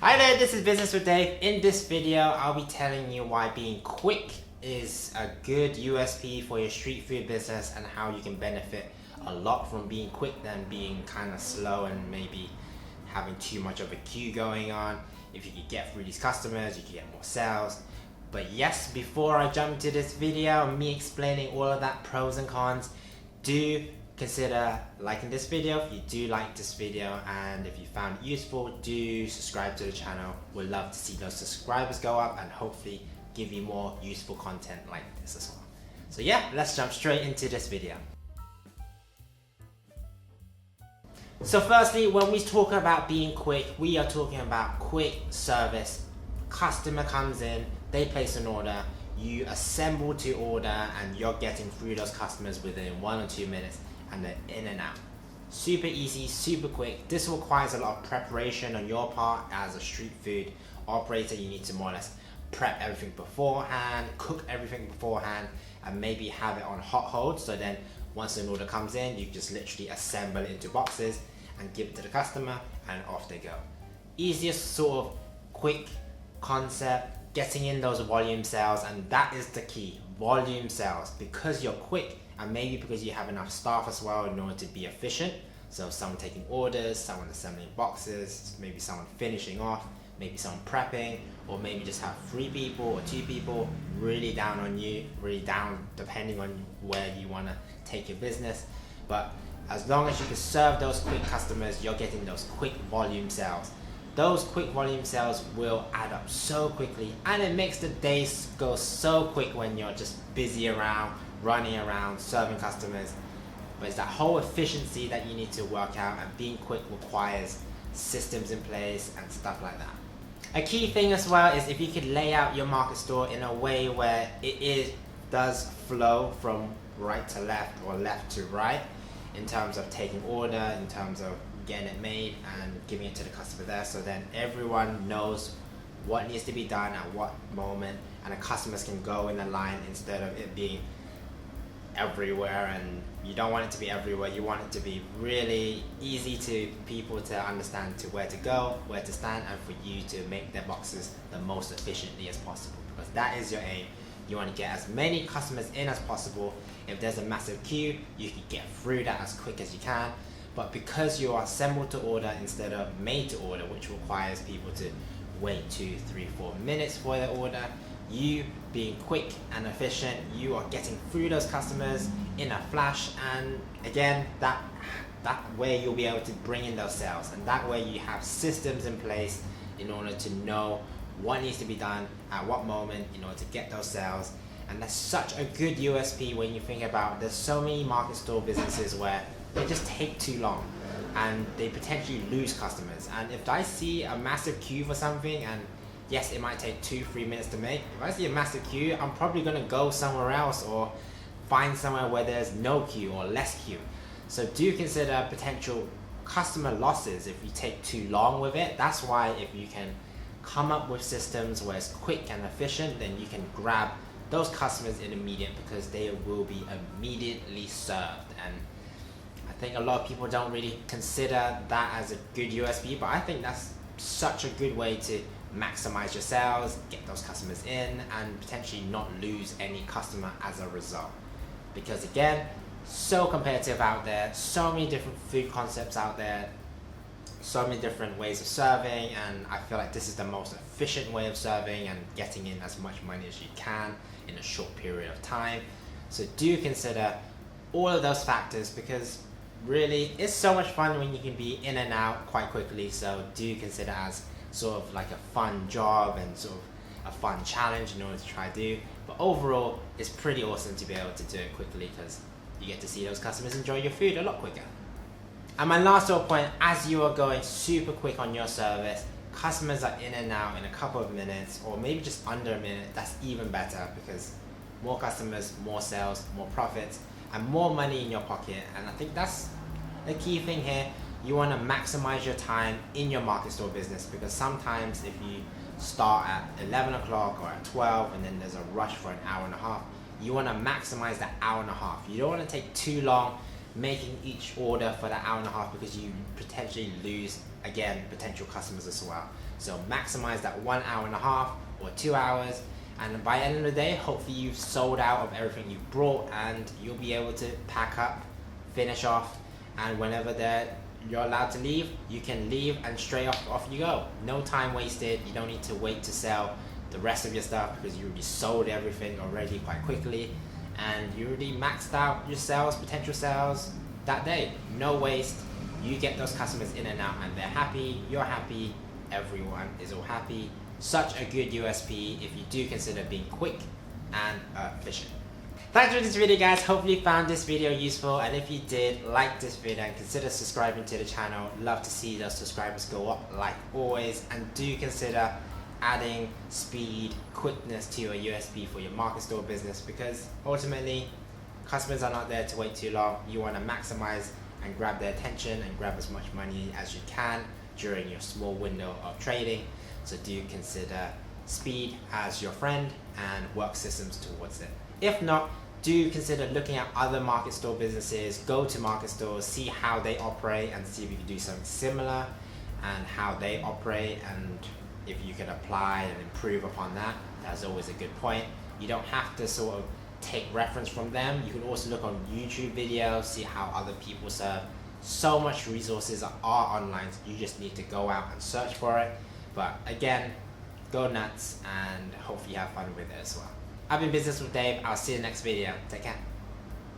Hi there, this is Business with Dave. In this video, I'll be telling you why being quick is a good USP for your street food business and how you can benefit a lot from being quick than being kind of slow and maybe having too much of a queue going on. If you could get through these customers, you could get more sales. But yes, before I jump into this video and me explaining all of that pros and cons, do consider liking this video if you do like this video, and if you found it useful, do subscribe to the channel. We'd love to see those subscribers go up and hopefully give you more useful content like this as well. So yeah, let's jump straight into this video. So firstly, when we talk about being quick, we are talking about quick service. Customer comes in, they place an order, you assemble to order, and you're getting through those customers within 1 or 2 minutes and they're in and out. Super easy, super quick. This requires a lot of preparation on your part as a street food operator. You need to more or less prep everything beforehand, cook everything beforehand, and maybe have it on hot hold, so then once an order comes in, you just literally assemble it into boxes and give it to the customer and off they go. Easiest sort of quick concept, getting in those volume sales, and that is the key, volume sales, because you're quick and maybe because you have enough staff as well in order to be efficient. So someone taking orders, someone assembling boxes, maybe someone finishing off, maybe someone prepping, or maybe just have 3 people or 2 people really down on you, really down depending on where you want to take your business. But as long as you can serve those quick customers, you're getting those quick volume sales. Those quick volume sales will add up so quickly, and it makes the days go so quick when you're just busy around, running around, serving customers. But it's that whole efficiency that you need to work out, and being quick requires systems in place and stuff like that. A key thing as well is if you could lay out your market store in a way where does flow from right to left or left to right in terms of taking order, in terms of getting it made and giving it to the customer there, so then everyone knows what needs to be done at what moment, and the customers can go in a line instead of it being everywhere. And you don't want it to be everywhere, you want it to be really easy to people to understand to where to go, where to stand, and for you to make their boxes the most efficiently as possible, because that is your aim. You want to get as many customers in as possible. If there's a massive queue, you can get through that as quick as you can. But because you are assembled to order instead of made to order, which requires people to wait 2, 3, 4 minutes for their order, you being quick and efficient, you are getting through those customers in a flash. And again, that way you'll be able to bring in those sales, and that way you have systems in place in order to know what needs to be done at what moment in order to get those sales. And that's such a good USP when you think about, there's so many market store businesses where they just take too long and they potentially lose customers. And if I see a massive queue for something, and yes, it might take 2-3 minutes to make, if I see a massive queue, I'm probably going to go somewhere else or find somewhere where there's no queue or less queue. So do consider potential customer losses if you take too long with it. That's why if you can come up with systems where it's quick and efficient, then you can grab those customers in immediate, because they will be immediately served. And I think a lot of people don't really consider that as a good USP, but I think that's such a good way to maximize your sales, get those customers in, and potentially not lose any customer as a result. Because again, so competitive out there, so many different food concepts out there, so many different ways of serving, and I feel like this is the most efficient way of serving and getting in as much money as you can in a short period of time. So do consider all of those factors, because really it's so much fun when you can be in and out quite quickly. So do consider as sort of like a fun job and sort of a fun challenge in order to try to do. But overall, it's pretty awesome to be able to do it quickly, because you get to see those customers enjoy your food a lot quicker. And my last sort of point, as you are going super quick on your service, customers are in and out in a couple of minutes, or maybe just under a minute. That's even better, because more customers, more sales, more profits, and more money in your pocket. And I think that's the key thing here. You want to maximize your time in your market store business, because sometimes if you start at 11 o'clock or at 12 and then there's a rush for an hour and a half, you want to maximize that hour and a half. You don't want to take too long making each order for that hour and a half, because you potentially lose, again, potential customers as well. So maximize that 1 hour and a half or 2 hours, and by the end of the day, hopefully you've sold out of everything you've brought, and you'll be able to pack up, finish off, and whenever you're allowed to leave, you can leave and straight off you go. No time wasted. You don't need to wait to sell the rest of your stuff because you already sold everything already quite quickly, and you already maxed out your sales, potential sales that day. No waste. You get those customers in and out, and they're happy, you're happy, everyone is all happy. Such a good USP if you do consider being quick and efficient. Thanks for this video, guys. Hopefully you found this video useful, and if you did, like this video and consider subscribing to the channel. Love to see those subscribers go up like always, and do consider adding speed, quickness to your USP for your market store business, because ultimately customers are not there to wait too long. You want to maximize and grab their attention and grab as much money as you can during your small window of trading. So do consider speed as your friend and work systems towards it. If not, do consider looking at other market store businesses. Go to market stores, see how they operate, and see if you can do something similar and how they operate, and if you can apply and improve upon that. That's always a good point. You don't have to sort of take reference from them. You can also look on YouTube videos, see how other people serve. So much resources are online. You just need to go out and search for it. But again, go nuts, and hopefully you have fun with it as well. I've been Business with Dave. I'll see you in the next video. Take care.